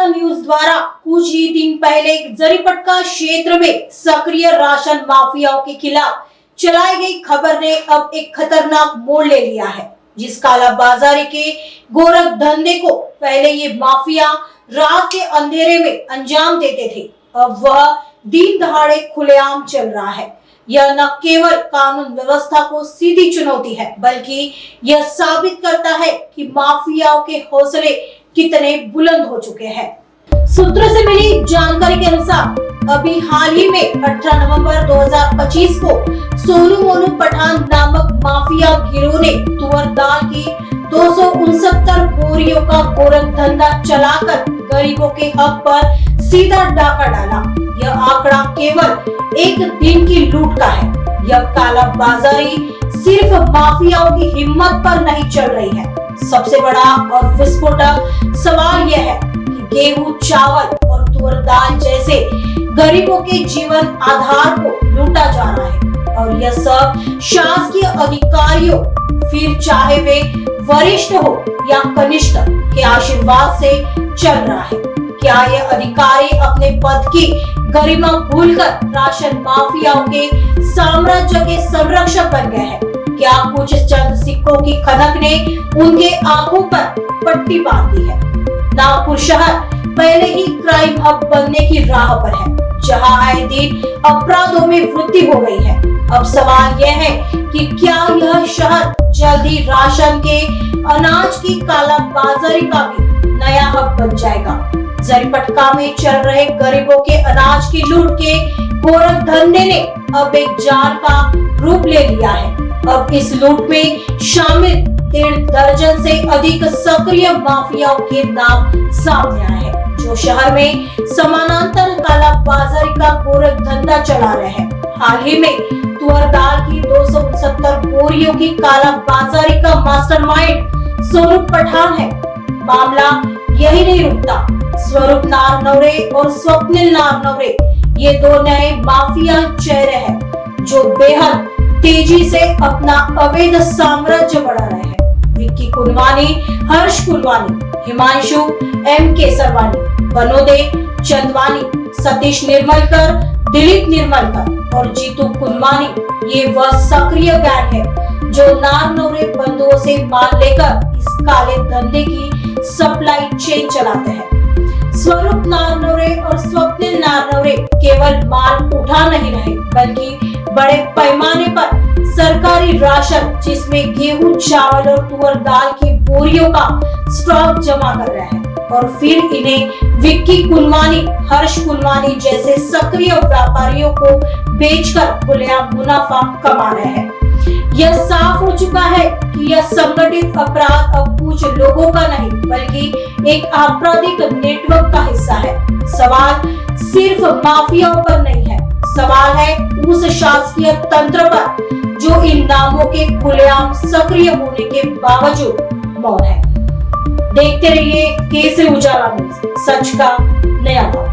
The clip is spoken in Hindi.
उजाला न्यूज द्वारा कुछ ही दिन पहले जरीपटका क्षेत्र में सक्रिय राशन माफियाओं के खिलाफ चलाई गई खबर ने अब एक खतरनाक मोड़ ले लिया है। जिस कालाबाजारी के गोरख धंधे को पहले ये माफिया रात के अंधेरे में अंजाम देते थे, अब वह दिन दहाड़े खुलेआम चल रहा है। यह न केवल कानून व्यवस्था को सीधी चुनौती है, बल्कि यह साबित करता है कि माफियाओं के हौसले कितने बुलंद हो चुके हैं। सूत्रों से मिली जानकारी के अनुसार अभी हाल ही में 18 नवंबर 2025 को सोनू मोनू पठान नामक माफिया गिरोह ने तुअर दाल की 269 बोरियों का गोरख धंधा चलाकर गरीबों के हक पर सीधा डाका डाला। यह आंकड़ा केवल एक दिन की लूट का है। यह कालाबाजारी सिर्फ माफियाओं की हिम्मत पर नहीं चल रही है। सबसे बड़ा और विस्फोटक सवाल यह है कि गेहूं, चावल और तुअर दाल जैसे गरीबों के जीवन आधार को लूटा जा रहा है, और यह सब शासकीय अधिकारियों, फिर चाहे वे वरिष्ठ हो या कनिष्ठ, के आशीर्वाद से चल रहा है। क्या ये अधिकारी अपने पद की गरिमा भूलकर राशन माफियाओं के साम्राज्य के संरक्षक बन गए हैं? क्या कुछ चंद सिक्कों की खनक ने उनके आंखों पर पट्टी बांध दी है? नागपुर शहर पहले ही क्राइम हब बनने की राह पर है, जहां आए दिन अपराधों में वृद्धि हो गई है। अब सवाल यह है कि क्या यह शहर जल्दी राशन के अनाज की कालाबाजारी का भी नया हब बन जाएगा? जरीपटका में चल रहे गरीबों के अनाज की लूट के गोरख धंधे ने अब एक जाल का रूप ले लिया है। अब इस लूट में शामिल 1.5 दर्जन से अधिक सक्रिय माफियाओं के नाम सामने आए हैं, जो शहर में समानांतर कालाबाजारी का गोरख धंधा चला रहे हैं। हाल ही में तुअर दाल की 269 बोरियों की कालाबाजारी का मास्टरमाइंड सोनू पठान है। मामला यही नहीं रुकता। स्वरूप नारनवरे और स्वप्निल नारनवरे ये दो नए माफिया चेहरे हैं, जो बेहद तेजी से अपना अवैध साम्राज्य बढ़ा रहे हैं। विक्की कुनवानी, हर्ष कुनवानी, हिमांशु एम केसरवानी, बनोदे चंदवानी, सतीश निर्मलकर, दिलीप निर्मलकर और जीतू कुनवानी ये वह सक्रिय गैंग है जो नारनवरे बंधुओं से माल लेकर इस काले धंधे की सप्लाई चेन चलाते हैं। स्वरूप नारनवरे और स्वप्निल नारनवरे केवल माल उठा नहीं रहे, बल्कि बड़े पैमाने पर सरकारी राशन, जिसमें गेहूं, चावल और तुअर दाल की बोरियों का स्टॉक जमा कर रहे हैं, और फिर इन्हें विक्की कुनवानी, हर्ष कुनवानी जैसे सक्रिय व्यापारियों को बेचकर खुलेआम मुनाफा कमा रहे हैं। यह साफ हो चुका है कि यह संगठित अपराध अब कुछ लोगों का नहीं, बल्कि एक आपराधिक नेटवर्क का हिस्सा है। सवाल सिर्फ माफियाओं पर नहीं है, सवाल है उस शासकीय तंत्र पर जो इन नामों के खुलेआम सक्रिय होने के बावजूद मौन है। देखते रहिए केसरी उजाला न्यूज़, सच का नया नाम।